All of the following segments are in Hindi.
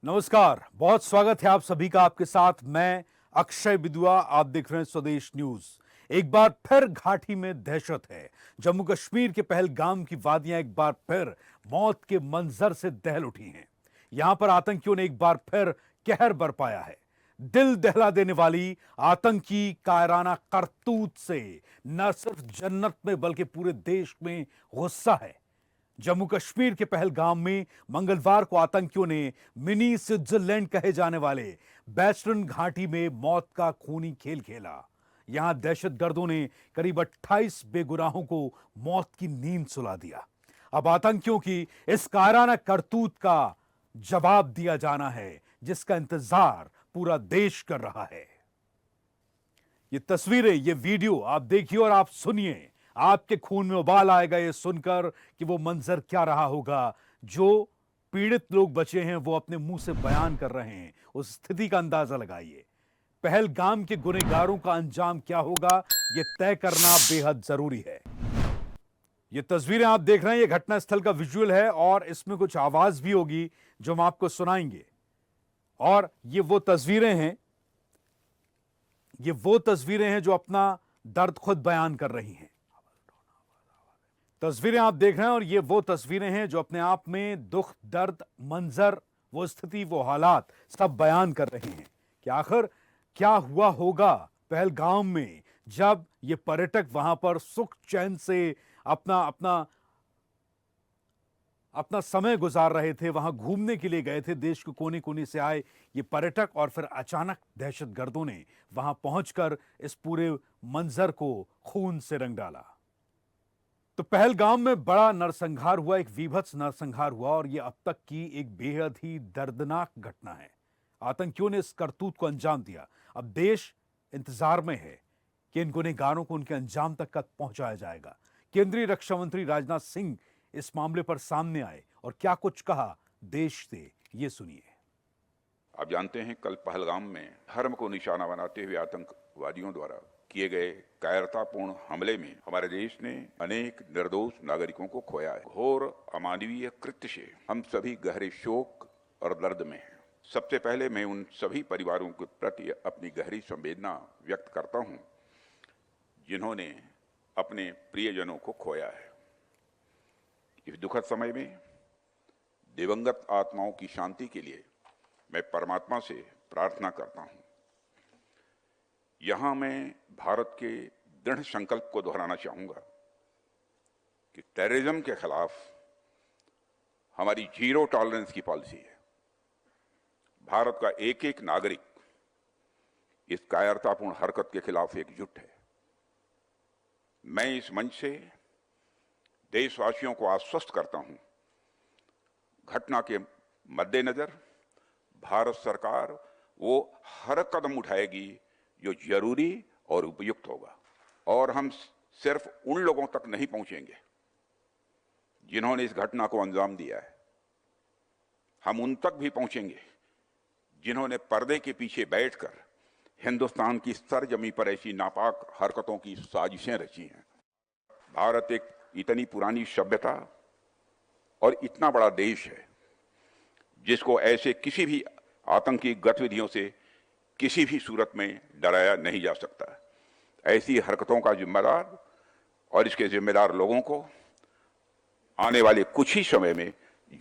नमस्कार, बहुत स्वागत है आप सभी का। आपके साथ मैं अक्षय बिदुआ। आप देख रहे हैं स्वदेश न्यूज। एक बार फिर घाटी में दहशत है। जम्मू कश्मीर के पहलगाम की वादियां एक बार फिर मौत के मंजर से दहल उठी हैं। यहां पर आतंकियों ने एक बार फिर कहर बरपाया है। दिल दहला देने वाली आतंकी कायराना करतूत से न सिर्फ जन्नत में बल्कि पूरे देश में गुस्सा है। जम्मू कश्मीर के पहलगाम में मंगलवार को आतंकियों ने मिनी स्विट्जरलैंड कहे जाने वाले वेस्टर्न घाटी में मौत का खूनी खेल खेला। यहां दहशतगर्दों ने करीब 28 बेगुनाहों को मौत की नींद सुला दिया। अब आतंकियों की इस कायराना करतूत का जवाब दिया जाना है, जिसका इंतजार पूरा देश कर रहा है। ये तस्वीरें, ये वीडियो आप देखिए और आप सुनिए। आपके खून में उबाल आएगा ये सुनकर कि वो मंजर क्या रहा होगा। जो पीड़ित लोग बचे हैं वो अपने मुंह से बयान कर रहे हैं। उस स्थिति का अंदाजा लगाइए। पहलगाम के गुनहगारों का अंजाम क्या होगा, यह तय करना बेहद जरूरी है। ये तस्वीरें आप देख रहे हैं, ये घटनास्थल का विजुअल है और इसमें कुछ आवाज भी होगी जो हम आपको सुनाएंगे। और ये वो तस्वीरें हैं जो अपना दर्द खुद बयान कर रही हैं। तस्वीरें आप देख रहे हैं और ये वो तस्वीरें हैं जो अपने आप में दुख, दर्द, मंजर, वो स्थिति, वो हालात सब बयान कर रहे हैं कि आखिर क्या हुआ होगा पहलगाम में, जब ये पर्यटक वहां पर सुख चैन से अपना अपना अपना समय गुजार रहे थे, वहां घूमने के लिए गए थे। देश के कोने कोने से आए ये पर्यटक और फिर अचानक दहशतगर्दों ने वहां पहुंचकर इस पूरे मंजर को खून से रंग डाला। तो पहलगाम में बड़ा नरसंहार हुआ, एक वीभत्स नरसंहार हुआ और यह अब तक की एक बेहद ही दर्दनाक घटना है। आतंकियों ने इस करतूत को अंजाम दिया। अब देश इंतजार में है कि इन गुनहगारों को उनके अंजाम तक कब पहुंचाया जाएगा। केंद्रीय रक्षा मंत्री राजनाथ सिंह इस मामले पर सामने आए और क्या कुछ कहा देश से, ये सुनिए। आप जानते हैं, कल पहलगाम में धर्म को निशाना बनाते हुए आतंकवादियों द्वारा किए गए कायरतापूर्ण हमले में हमारे देश ने अनेक निर्दोष नागरिकों को खोया है। घोर अमानवीय कृत्य से हम सभी गहरे शोक और दर्द में हैं। सबसे पहले मैं उन सभी परिवारों के प्रति अपनी गहरी संवेदना व्यक्त करता हूं जिन्होंने अपने प्रियजनों को खोया है। इस दुखद समय में दिवंगत आत्माओं की शांति के लिए मैं परमात्मा से प्रार्थना करता हूं। यहां मैं भारत के दृढ़ संकल्प को दोहराना चाहूंगा कि टेररिज्म के खिलाफ हमारी जीरो टॉलरेंस की पॉलिसी है। भारत का एक एक नागरिक इस कायरतापूर्ण हरकत के खिलाफ एकजुट है। मैं इस मंच से देशवासियों को आश्वस्त करता हूं, घटना के मद्देनजर भारत सरकार वो हर कदम उठाएगी जो जरूरी और उपयुक्त होगा। और हम सिर्फ उन लोगों तक नहीं पहुंचेंगे जिन्होंने इस घटना को अंजाम दिया है, हम उन तक भी पहुंचेंगे जिन्होंने पर्दे के पीछे बैठकर हिंदुस्तान की सरजमी पर ऐसी नापाक हरकतों की साजिशें रची हैं। भारत एक इतनी पुरानी सभ्यता और इतना बड़ा देश है जिसको ऐसे किसी भी आतंकी गतिविधियों से किसी भी सूरत में डराया नहीं जा सकता। ऐसी हरकतों का जिम्मेदार और इसके जिम्मेदार लोगों को आने वाले कुछ ही समय में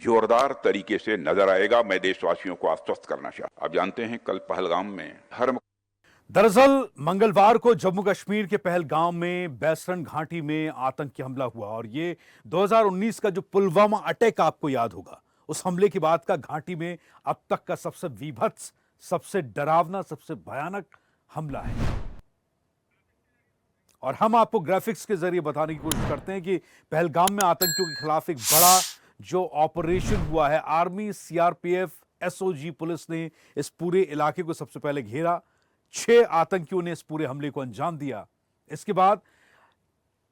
जोरदार तरीके से नजर आएगा। मैं देशवासियों को आश्वस्त करना चाहता। आप जानते हैं, कल पहलगाम में दरअसल मंगलवार को जम्मू कश्मीर के पहलगाम में वेस्टर्न घाटी में आतंकी हमला हुआ और ये 2019 का जो पुलवामा अटैक आपको याद होगा, उस हमले के बाद का घाटी में अब तक का सबसे वीभत्स, सबसे डरावना, सबसे भयानक हमला है। और हम आपको ग्राफिक्स के जरिए बताने की कोशिश करते हैं कि पहलगाम में आतंकियों के खिलाफ एक बड़ा जो ऑपरेशन हुआ है। आर्मी, सीआरपीएफ, एसओजी पुलिस ने इस पूरे इलाके को सबसे पहले घेरा। 6 आतंकियों ने इस पूरे हमले को अंजाम दिया। इसके बाद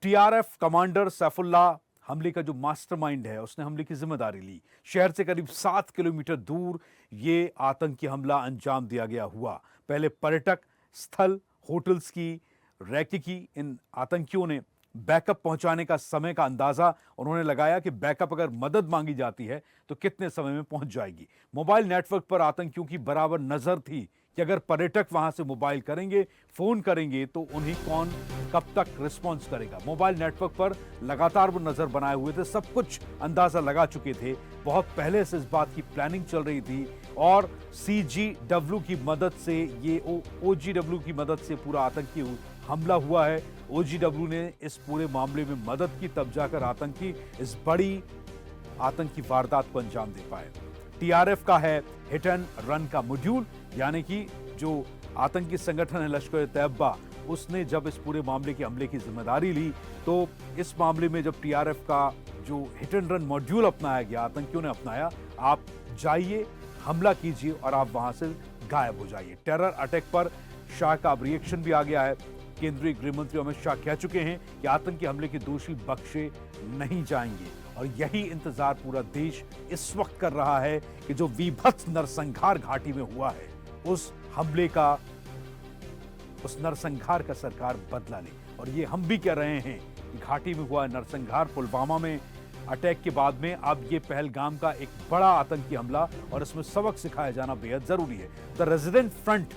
टीआरएफ कमांडर सैफुल्ला, हमले का जो मास्टरमाइंड है, उसने हमले की जिम्मेदारी ली। शहर से करीब 7 किलोमीटर दूर ये आतंकी हमला अंजाम दिया गया हुआ। पहले पर्यटक स्थल, होटल्स की रैकी की इन आतंकियों ने बैकअप पहुंचाने का समय का अंदाजा उन्होंने लगाया कि बैकअप अगर मदद मांगी जाती है तो कितने समय में पहुंच जाएगी। मोबाइल नेटवर्क पर आतंकियों की बराबर नजर थी कि अगर पर्यटक वहां से मोबाइल करेंगे, फोन करेंगे तो उन्हें कौन कब तक रिस्पॉन्स करेगा। मोबाइल नेटवर्क पर लगातार वो नजर बनाए हुए थे, सब कुछ अंदाजा लगा चुके थे। बहुत पहले से इस बात की प्लानिंग चल रही थी और CGW की मदद से, ये OGW की मदद से पूरा आतंकी हमला हुआ है। OGW ने इस पूरे मामले में मदद की, तब जाकर आतंकी इस बड़ी आतंकी वारदात को अंजाम दे पाए। TRF का है हिट एंड रन का मॉड्यूल, यानी कि जो आतंकी संगठन है लश्कर-ए-तैयबा, उसने जब इस पूरे मामले के हमले की जिम्मेदारी ली तो इस मामले में जब TRF का जो हिट एंड रन मॉड्यूल अपनाया गया, आतंकियों ने अपनाया, आप जाइए, हमला कीजिए और आप वहां से गायब हो जाइए। टेरर अटैक पर शाह का अब रिएक्शन भी आ गया है। केंद्रीय गृह मंत्री अमित शाह कह चुके हैं कि आतंकी हमले के दोषी बख्शे नहीं जाएंगे और यही इंतजार पूरा देश इस वक्त कर रहा है कि जो वीभत्स नरसंहार घाटी में हुआ है, उस हमले का, उस नरसंहार का सरकार बदला ले। और ये हम भी कह रहे हैं कि घाटी में हुआ नरसंहार, पुलवामा में अटैक के बाद में अब ये पहलगाम का एक बड़ा आतंकी हमला और इसमें सबक सिखाया जाना बेहद जरूरी है। द रेजिडेंट फ्रंट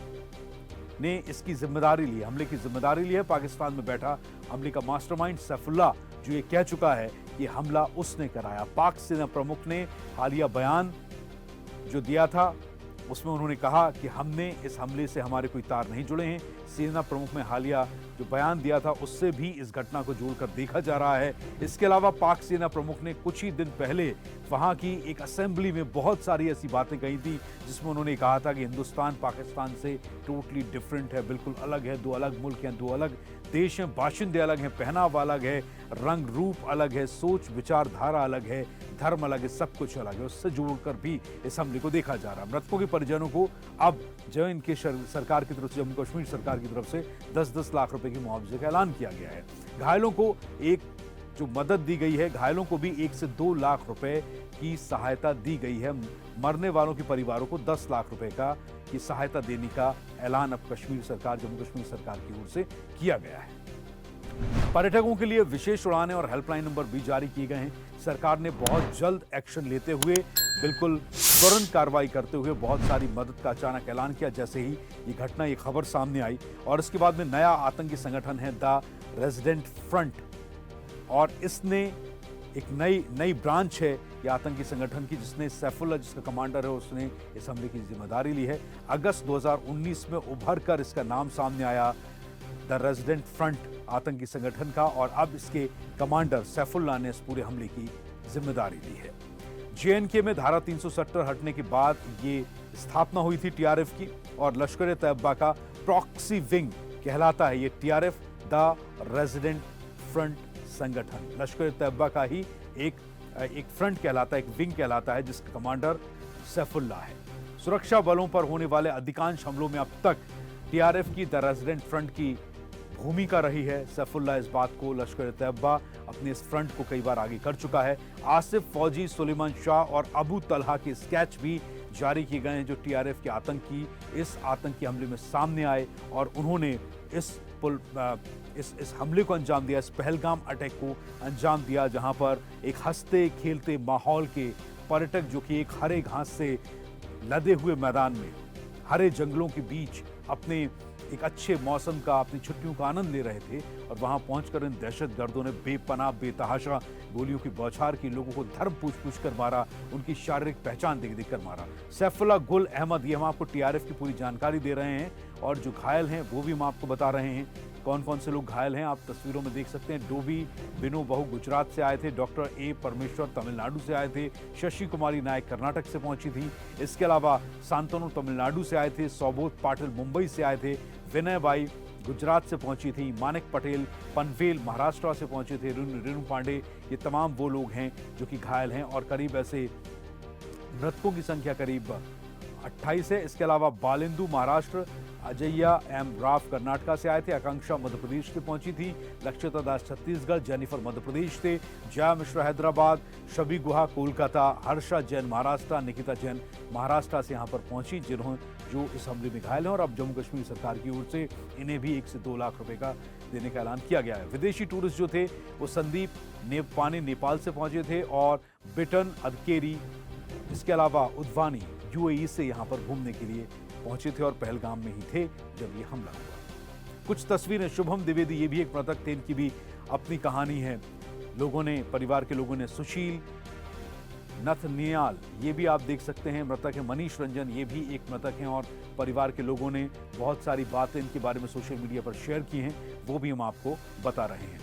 ने इसकी जिम्मेदारी ली, हमले की जिम्मेदारी ली है। पाकिस्तान में बैठा हमले का मास्टरमाइंड सैफुल्लाह जो ये कह चुका है कि हमला उसने कराया। पाक सेना प्रमुख ने हालिया बयान जो दिया था उसमें उन्होंने कहा कि हमने इस हमले से हमारे कोई तार नहीं जुड़े हैं। सेना प्रमुख ने हालिया जो बयान दिया था उससे भी इस घटना को जोड़कर देखा जा रहा है। इसके अलावा पाक सेना प्रमुख ने कुछ ही दिन पहले वहां की एक असेंबली में बहुत सारी ऐसी बातें कही थी जिसमें उन्होंने कहा था कि हिंदुस्तान पाकिस्तान से टोटली डिफरेंट है, बिल्कुल अलग है, दो अलग मुल्क हैं, दो अलग देश हैं, बाशिंदे अलग हैं, पहनावा अलग है, रंग रूप अलग है, सोच विचारधारा अलग है, धर्म अलग है, सब कुछ अलग है। उससे जोड़कर भी इस हमले को देखा जा रहा है। मृतकों के परिजनों को अब जो इनके सरकार की तरफ से, जम्मू कश्मीर सरकार की तरफ से 10-10 लाख रुपए की मुआवजे का ऐलान किया गया है। घायलों को एक जो मदद दी गई है, घायलों को भी 1 से 2 लाख रुपए की सहायता दी गई है। मरने वालों के परिवारों को 10 लाख रुपए का की सहायता देने का ऐलान अब कश्मीर सरकार, जम्मू कश्मीर सरकार की ओर से किया गया है। पर्यटकों के लिए विशेष उड़ानें और हेल्पलाइन नंबर भी जारी किए गए हैं। सरकार ने बहुत जल्द एक्शन लेते हुए, बिल्कुल तुरंत कार्रवाई करते हुए बहुत सारी मदद का अचानक ऐलान किया। जैसे ही ये घटना, ये खबर सामने आई और इसके बाद में नया आतंकी संगठन है द रेजिडेंट फ्रंट और इसने एक नई ब्रांच है ये आतंकी संगठन की, जिसने सैफुल्लाह, जिसका कमांडर है, उसने इस हमले की जिम्मेदारी ली है। अगस्त 2019 में उभर कर इसका नाम सामने आया द रेजिडेंट फ्रंट आतंकी संगठन का और अब इसके कमांडर सैफुल्लाह ने इस पूरे हमले की जिम्मेदारी ली है। JNK में धारा 370 हटने के बाद ये स्थापना हुई थी TRF की और लश्कर-ए-तैयबा का प्रॉक्सी विंग कहलाता है ये TRF, द रेजिडेंट फ्रंट संगठन। लश्कर-ए-तैयबा का ही एक फ्रंट कहलाता है, एक विंग कहलाता है, जिसका कमांडर सैफुल्लाह है। सुरक्षा बलों पर होने वाले अधिकांश हमलों में अब तक TRF की द रेजिडेंट फ्रंट की भूमिका रही है। सैफुल्लाह इस बात को, लश्कर-ए-तैयबा अपने इस फ्रंट को कई बार आगे कर चुका है। आसिफ फौजी, सुलेमान शाह और अबू तलहा के स्केच भी जारी किए गए हैं जो TRF के आतंकी इस आतंकी हमले में सामने आए और उन्होंने इस हमले को अंजाम दिया, इस पहलगाम अटैक को अंजाम दिया, जहां पर एक हंसते खेलते माहौल के पर्यटक जो कि एक हरे घास से लदे हुए मैदान में, हरे जंगलों के बीच अपने एक अच्छे मौसम का, अपनी छुट्टियों का आनंद ले रहे थे और वहां पहुंचकर इन दहशतगर्दों ने बेपनाह बेतहाशा गोलियों की बौछार की, लोगों को धर्म पूछ कर मारा, उनकी शारीरिक पहचान देख कर मारा। सैफुल्लाह गुल अहमद, ये हम आपको TRF की पूरी जानकारी दे रहे हैं और जो घायल हैं वो भी हम आपको बता रहे हैं। कौन कौन से लोग घायल हैं आप तस्वीरों में देख सकते हैं। डोबी बिनो बहु गुजरात से आए थे, डॉक्टर A परमेश्वर तमिलनाडु से आए थे, शशि कुमारी नायक कर्नाटक से पहुंची थी। इसके अलावा सांतनु तमिलनाडु से आए थे, सौबोध पाटिल मुंबई से आए थे, विनय बाई गुजरात से पहुंची थी, मानिक पटेल पनवेल महाराष्ट्र से पहुंचे थे, रेणु पांडे, ये तमाम वो लोग हैं जो कि घायल हैं और करीब ऐसे मृतकों की संख्या करीब 28 है। इसके अलावा बालेंदु महाराष्ट्र, अजय्या एम राव कर्नाटका से आए थे, आकांक्षा मध्य प्रदेश से पहुंची थी, लक्षिता दास छत्तीसगढ़, जेनिफर मध्य प्रदेश से, जया मिश्रा हैदराबाद, शबी गुहा कोलकाता, हर्षा जैन महाराष्ट्र, निकिता जैन महाराष्ट्र से यहां पर पहुंची, जो इस हमले में घायल हैं और अब जम्मू कश्मीर सरकार की ओर से इन्हें भी 1 से 2 लाख रुपए का देने का ऐलान किया गया है। विदेशी टूरिस्ट जो थे वो संदीप नेपाने नेपाल से पहुंचे थे और बिटन अदकेरी, इसके अलावा उद्वानी यूएई से यहां पर घूमने के लिए पहुंचे थे और पहलगाम में ही थे जब ये हमला हुआ। कुछ तस्वीरें, शुभम द्विवेदी ये भी एक मृतक थे, इनकी भी अपनी कहानी है। लोगों ने, परिवार के लोगों ने, सुशील नथनियाल ये भी आप देख सकते हैं मृतक है, मनीष रंजन ये भी एक मृतक हैं और परिवार के लोगों ने बहुत सारी बातें इनके बारे में सोशल मीडिया पर शेयर की हैं, वो भी हम आपको बता रहे हैं।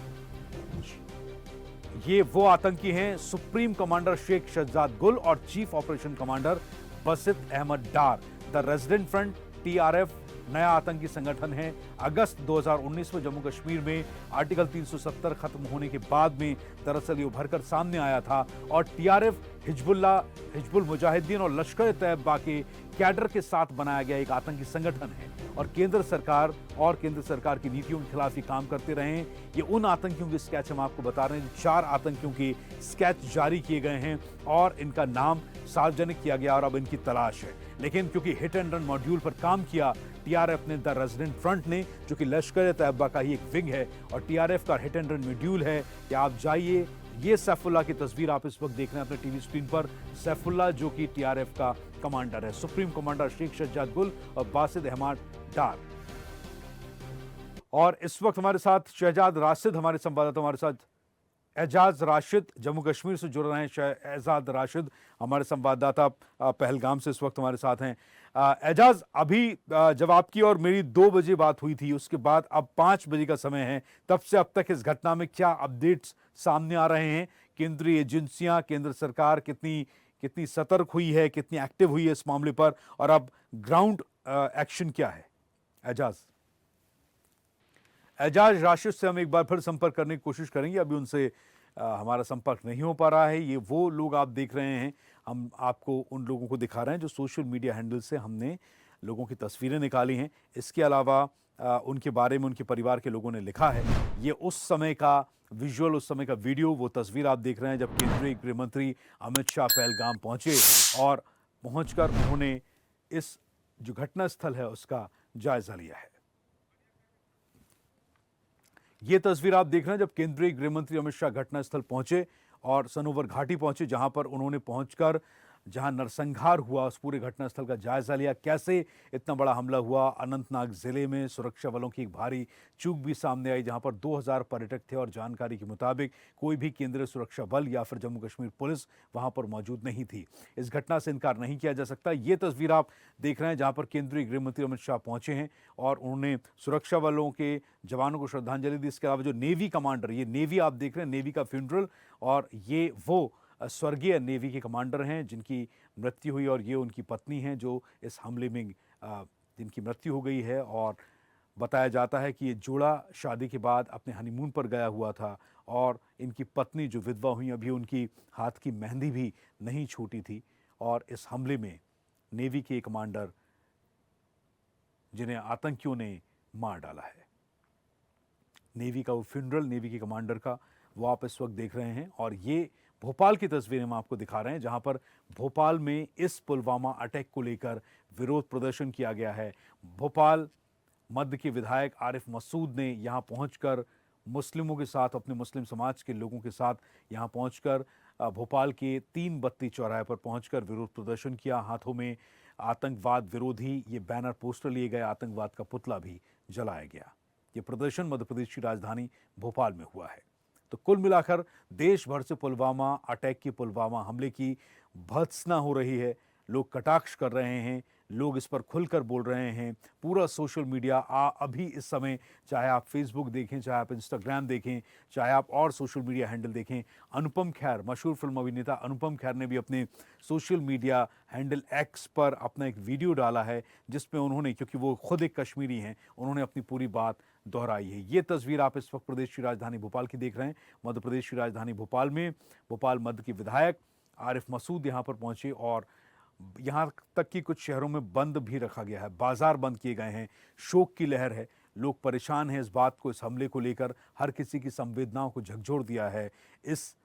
ये वो आतंकी हैं सुप्रीम कमांडर शेख शहजाद गुल और chief operation commander Basit Ahmad Dar. The resident front TRF नया आतंकी संगठन है। अगस्त 2019 में जम्मू कश्मीर में आर्टिकल 370 खत्म होने के बाद में दरअसल ये उभर कर सामने आया था और टीआरएफ हिजबुल मुजाहिदीन और लश्कर तैयबा के कैडर के साथ बनाया गया एक आतंकी संगठन है और केंद्र सरकार की नीतियों के खिलाफ ये काम करते रहे हैं। ये उन आतंकियों के स्केच हम आपको बता रहे हैं, 4 आतंकियों के स्केच जारी किए गए हैं और इनका नाम सार्वजनिक किया गया और अब इनकी तलाश है। लेकिन क्योंकि हिट एंड रन मॉड्यूल पर काम किया टीआरएफ ने, द रेजिडेंट फ्रंट ने, जो कि लश्कर तैयबा का ही एक विंग है और टीआरएफ का हिट एंड रन मॉड्यूल है, कि आप जाइए, ये सैफुल्लाह की तस्वीर आप इस वक्त देख रहे हैं अपने टीवी स्क्रीन पर। सैफुल्लाह जो कि टीआरएफ का कमांडर है, सुप्रीम कमांडर शेख शहजाद गुल और बासित अहमद डार। और इस वक्त हमारे साथ शहजाद राशिद, हमारे संवाददाता हमारे साथ एजाज राशिद जम्मू कश्मीर से जुड़ रहे हैं। एजाज राशिद हमारे संवाददाता पहलगाम से इस वक्त हमारे साथ हैं। एजाज, अभी जब आपकी और मेरी 2 बजे बात हुई थी, उसके बाद अब 5 बजे का समय है, तब से अब तक इस घटना में क्या अपडेट्स सामने आ रहे हैं? केंद्रीय एजेंसियां, केंद्र सरकार कितनी सतर्क हुई है, कितनी एक्टिव हुई है इस मामले पर, और अब ग्राउंड एक्शन क्या है? एजाज राशिद से हम एक बार फिर संपर्क करने की कोशिश करेंगे, अभी उनसे हमारा संपर्क नहीं हो पा रहा है। ये वो लोग आप देख रहे हैं, हम आपको उन लोगों को दिखा रहे हैं जो सोशल मीडिया हैंडल से हमने लोगों की तस्वीरें निकाली हैं। इसके अलावा उनके बारे में उनके परिवार के लोगों ने लिखा है। ये उस समय का विजुअल, उस समय का वीडियो, वो तस्वीर आप देख रहे हैं जब केंद्रीय गृह मंत्री अमित शाह पहलगाम पहुंचे और पहुंचकर उन्होंने इस जो घटना स्थल है उसका जायजा लिया है। ये तस्वीर आप देख रहे हैं जब केंद्रीय गृह मंत्री अमित शाह घटनास्थल पहुंचे और सनोवर घाटी पहुंचे, जहां पर उन्होंने पहुंचकर जहां नरसंहार हुआ उस पूरे घटनास्थल का जायजा लिया। कैसे इतना बड़ा हमला हुआ, अनंतनाग जिले में सुरक्षा बलों की एक भारी चूक भी सामने आई, जहां पर 2000 पर्यटक थे और जानकारी के मुताबिक कोई भी केंद्रीय सुरक्षा बल या फिर जम्मू कश्मीर पुलिस वहां पर मौजूद नहीं थी। इस घटना से इनकार नहीं किया जा सकता। ये तस्वीर आप देख रहे हैं जहां पर केंद्रीय गृह मंत्री अमित शाह पहुंचे हैं और उन्होंने सुरक्षा बलों के जवानों को श्रद्धांजलि दी। इसके अलावा जो नेवी कमांडर, ये नेवी आप देख रहे हैं, नेवी का फ्यूनरल, और ये वो स्वर्गीय नेवी के कमांडर हैं जिनकी मृत्यु हुई और ये उनकी पत्नी हैं जो इस हमले में जिनकी मृत्यु हो गई है। और बताया जाता है कि ये जोड़ा शादी के बाद अपने हनीमून पर गया हुआ था और इनकी पत्नी जो विधवा हुई, अभी उनकी हाथ की मेहंदी भी नहीं छूटी थी और इस हमले में नेवी के कमांडर जिन्हें आतंकियों ने मार डाला है। नेवी का वो फ्यूनरल, नेवी के कमांडर का, वो आप इस वक्त देख रहे हैं। और ये भोपाल की तस्वीरें हम आपको दिखा रहे हैं जहां पर भोपाल में इस पुलवामा अटैक को लेकर विरोध प्रदर्शन किया गया है। भोपाल मध्य के विधायक आरिफ मसूद ने यहां पहुंचकर मुस्लिमों के साथ, अपने मुस्लिम समाज के लोगों के साथ यहां पहुंचकर भोपाल के 3 बत्ती चौराहे पर पहुंचकर विरोध प्रदर्शन किया। हाथों में आतंकवाद विरोधी ये बैनर पोस्टर लिए गए, आतंकवाद का पुतला भी जलाया गया। ये प्रदर्शन मध्य प्रदेश की राजधानी भोपाल में हुआ है। तो कुल मिलाकर देश भर से पुलवामा अटैक की, पुलवामा हमले की भर्त्सना हो रही है। लोग कटाक्ष कर रहे हैं, लोग इस पर खुलकर बोल रहे हैं। पूरा सोशल मीडिया अभी इस समय, चाहे आप फेसबुक देखें, चाहे आप इंस्टाग्राम देखें, चाहे आप और सोशल मीडिया हैंडल देखें, अनुपम खेर, मशहूर फिल्म अभिनेता अनुपम खेर ने भी अपने सोशल मीडिया हैंडल एक्स पर अपना एक वीडियो डाला है जिसमें उन्होंने, क्योंकि वो खुद एक कश्मीरी हैं, उन्होंने अपनी पूरी बात दोहराई है। ये तस्वीर आप इस वक्त प्रदेश की राजधानी भोपाल की देख रहे हैं। मध्य प्रदेश की राजधानी भोपाल में भोपाल मध्य के विधायक आरिफ मसूद यहाँ पर पहुंचे और यहाँ तक कि कुछ शहरों में बंद भी रखा गया है, बाजार बंद किए गए हैं, शोक की लहर है, लोग परेशान हैं इस बात को, इस हमले को लेकर हर किसी की संवेदनाओं को झकझोर दिया है। इस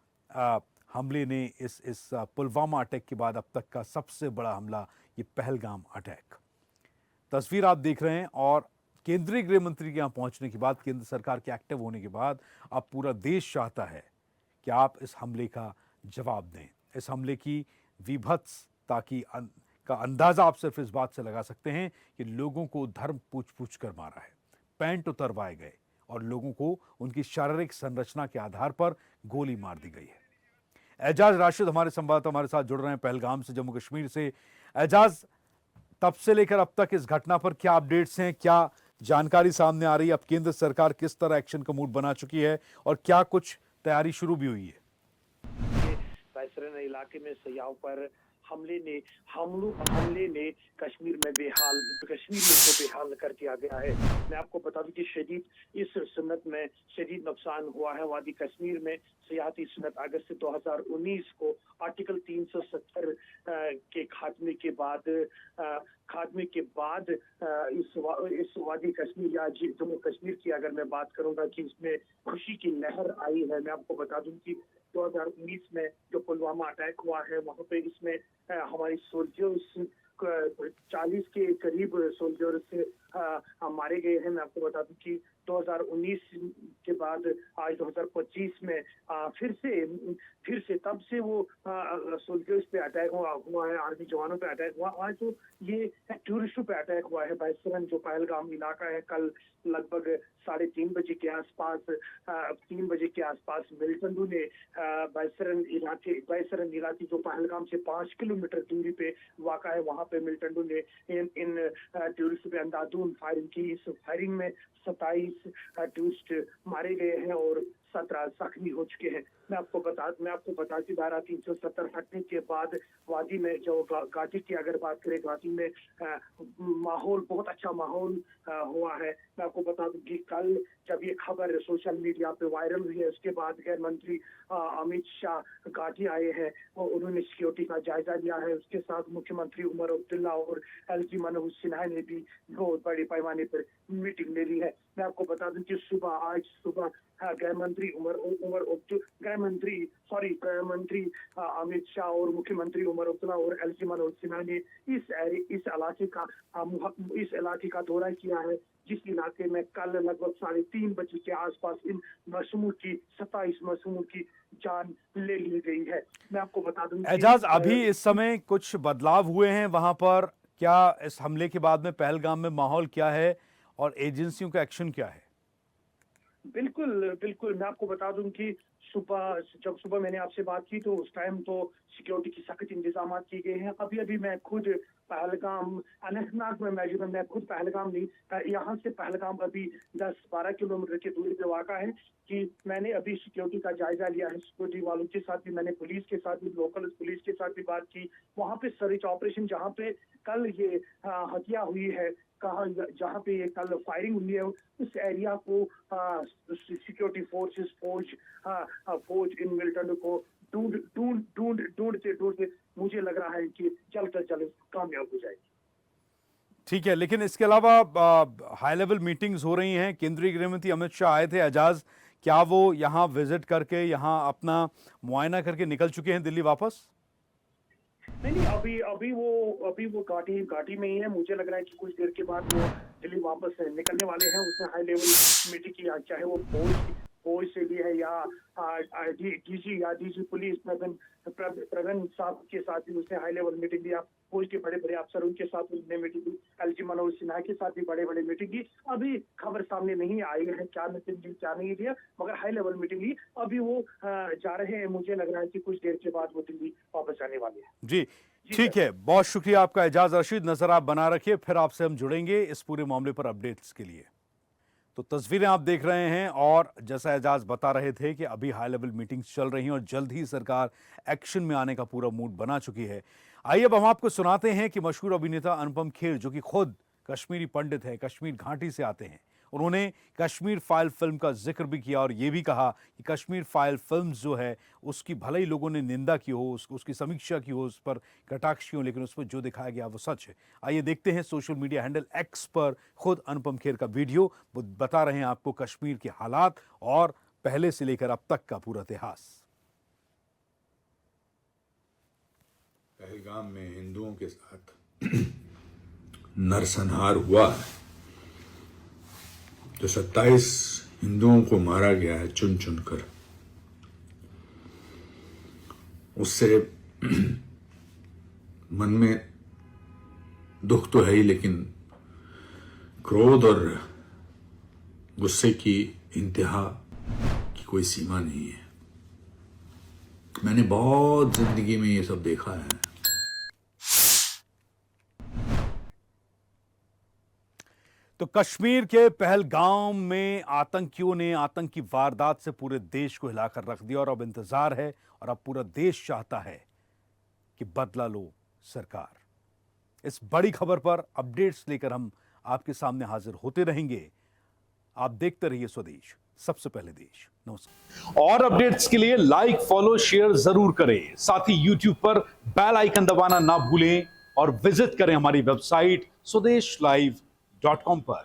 हमले ने इस पुलवामा अटैक के बाद अब तक का सबसे बड़ा हमला ये पहलगाम अटैक। तस्वीर आप देख रहे हैं और केंद्रीय गृह मंत्री के यहाँ पहुंचने के बाद, केंद्र सरकार के एक्टिव होने के बाद अब पूरा देश चाहता है कि आप इस हमले का जवाब दें। इस हमले की विभत्सता का अंदाजा आप सिर्फ इस बात से लगा सकते हैं कि लोगों को धर्म पूछ पूछ कर मारा है, पैंट उतरवाए गए और लोगों को उनकी शारीरिक संरचना के आधार पर गोली मार दी गई है। एजाज राशिद हमारे संवाददाता हमारे साथ जुड़ रहे हैं पहलगाम से, जम्मू कश्मीर से। एजाज, तब से लेकर अब तक इस घटना पर क्या अपडेट्स हैं, क्या जानकारी सामने आ रही है? अब केंद्र सरकार किस तरह एक्शन का मूड बना चुकी है और क्या कुछ तैयारी शुरू भी हुई है? बैसरन इलाके में सयाह पर हमले ने कश्मीर में कश्मीरियों को बेहाल कर दिया गया है। मैं आपको बता दूं कि इस सुन्नत में शदीद नुकसान हुआ है। वादी कश्मीर में सियाहती सुन्नत अगस्त 2019 को आर्टिकल 370 के खात्मे के बाद इस वादी कश्मीर या जम्मू कश्मीर की अगर मैं बात करूंगा कि इसमें खुशी की लहर आई है। मैं आपको बता दूं कि 2019 में जो पुलवामा अटैक हुआ है वहां पे इसमें हमारी सोल्जर्स 40 के करीब सोल्जर्स मारे गए हैं। मैं आपको बता दूं कि 2019 के बाद आज 2025 में फिर से तब से वो सोल्जर्स पे अटैक हुआ है, आर्मी जवानों पे अटैक हुआ। आज तो ये टूरिस्टों पे अटैक हुआ है। बैसरन जो पहलगाम इलाका है, कल लगभग 3:30 बजे के आसपास मिलिटेंटों ने बैसरन इलाके जो पहलगाम से 5 किलोमीटर दूरी पे वाक़ा है, वहां पे मिलिटेंटों ने इन टूरिस्ट पे अंधाधुंध फायरिंग की। इस फायरिंग में 27 टूरिस्ट मारे गए हैं और 17 जख्मी हो चुके हैं। मैं आपको बता कि धारा 370 हटने के बाद वादी में जो घाटी की अगर बात करें, घाटी में बहुत अच्छा माहौल हुआ है। मैं आपको बता दूं कि कल जब ये खबर सोशल मीडिया पे वायरल हुई है, उसके बाद गृह मंत्री अमित शाह घाटी आए हैं और उन्होंने सिक्योरिटी का जायजा लिया है। उसके साथ मुख्यमंत्री उमर अब्दुल्ला और एलजी मनोज सिन्हा ने भी बहुत बड़े पैमाने पर मीटिंग ले ली है। मैं आपको बता दूं कि आज सुबह गृह मंत्री अमित शाह और मुख्यमंत्री उमर अब्दुल्ला और एलजी मनोज सिन्हा ने इस इलाके का दौरा किया है, जिस इलाके में कल लगभग 3:30 बजे के आसपास इन 27 मासूमों की जान ले ली गई है। मैं आपको बता दूं एजाज, अभी इस समय कुछ बदलाव हुए हैं वहां पर? क्या इस हमले के बाद में पहलगाम में माहौल क्या है और एजेंसियों का एक्शन क्या है? बिल्कुल मैं आपको बता दूं कि सुबह मैंने आपसे बात की तो उस टाइम तो सिक्योरिटी की सख्त इंतजाम किए गए हैं। अभी मैं खुद पहलगाम अनंतनाग में मौजूद हूं। मैं खुद पहलगाम नहीं, यहाँ से पहलगाम अभी 10-12 किलोमीटर की दूरी पे वाक़ा है कि मैंने अभी सिक्योरिटी का जायजा लिया है। सिक्योरिटी वालों के साथ भी, मैंने पुलिस के साथ भी, लोकल पुलिस के साथ भी बात की। वहाँ पे सर्च ऑपरेशन जहाँ पे कल ये हत्या हुई है, जहाँ पे ये कल फायरिंग हुई है, उस एरिया को सिक्योरिटी फौज इन मिलिटेंट को ढूंढते मुझे लग रहा है कि जल्द से जल्द कामयाब हो जाएगी। ठीक है, लेकिन इसके अलावा हाई लेवल मीटिंग्स हो रही हैं। केंद्रीय गृह मंत्री अमित शाह आए थे। एजाज, क्या वो यहाँ विजिट करके यहाँ अपना मुआयना करके निकल चुके हैं दिल्ली वापस? नहीं, अभी वो घाटी में ही है। मुझे लग रहा है कि कुछ देर के बाद वो दिल्ली वापस निकलने वाले हैं। उसने हाई लेवल मीटिंग की, चाहे वो फौज से भी है या डीजी पुलिस प्रवीण साहब के साथ भी उसने हाई लेवल मीटिंग लिया। फौज के बड़े बड़े अफसर उनके साथ उसने मीटिंग ली, एलजी मनोज सिन्हा के साथ भी बड़े मीटिंग की। अभी खबर सामने नहीं आई है क्या मीटिंग ली क्या नहीं लिया, मगर हाई लेवल मीटिंग ली। अभी वो जा रहे हैं। मुझे लग रहा है कि कुछ देर के बाद वो दिल्ली वापस आने वाले हैं। जी ठीक है, बहुत शुक्रिया आपका एजाज रशीद। नजर आप बना रखिए, फिर आपसे हम जुड़ेंगे इस पूरे मामले पर अपडेट्स के लिए। तो तस्वीरें आप देख रहे हैं और जैसा एजाज बता रहे थे कि अभी हाई लेवल मीटिंग्स चल रही हैं और जल्द ही सरकार एक्शन में आने का पूरा मूड बना चुकी है। आइए अब हम आपको सुनाते हैं कि मशहूर अभिनेता अनुपम खेर, जो कि खुद कश्मीरी पंडित है, कश्मीर घाटी से आते हैं, उन्होंने कश्मीर फाइल फिल्म का जिक्र भी किया और ये भी कहा कि कश्मीर फाइल फिल्म जो है उसकी भले ही लोगों ने निंदा की हो, उसकी समीक्षा की हो, उस पर कटाक्ष की हो, लेकिन उस पर जो दिखाया गया वो सच है। आइए देखते हैं सोशल मीडिया हैंडल एक्स पर खुद अनुपम खेर का वीडियो। वो बता रहे हैं आपको कश्मीर के हालात और पहले से लेकर अब तक का पूरा इतिहास। पहलगाम में हिंदुओं के साथ नरसंहार हुआ है, जो 27 हिंदुओं को मारा गया है चुन चुन कर, उससे मन में दुख तो है ही, लेकिन क्रोध और गुस्से की इंतहा की कोई सीमा नहीं है। मैंने बहुत जिंदगी में ये सब देखा है। तो कश्मीर के पहलगाम में आतंकियों ने आतंकी वारदात से पूरे देश को हिलाकर रख दिया और अब इंतजार है और अब पूरा देश चाहता है कि बदला लो सरकार। इस बड़ी खबर पर अपडेट्स लेकर हम आपके सामने हाजिर होते रहेंगे। आप देखते रहिए स्वदेश, सबसे पहले देश। नमस्कार। और अपडेट्स के लिए लाइक, फॉलो, शेयर जरूर करें। साथ ही यूट्यूब पर बेल आइकन दबाना ना भूलें और विजिट करें हमारी वेबसाइट swedeshlive.com पर।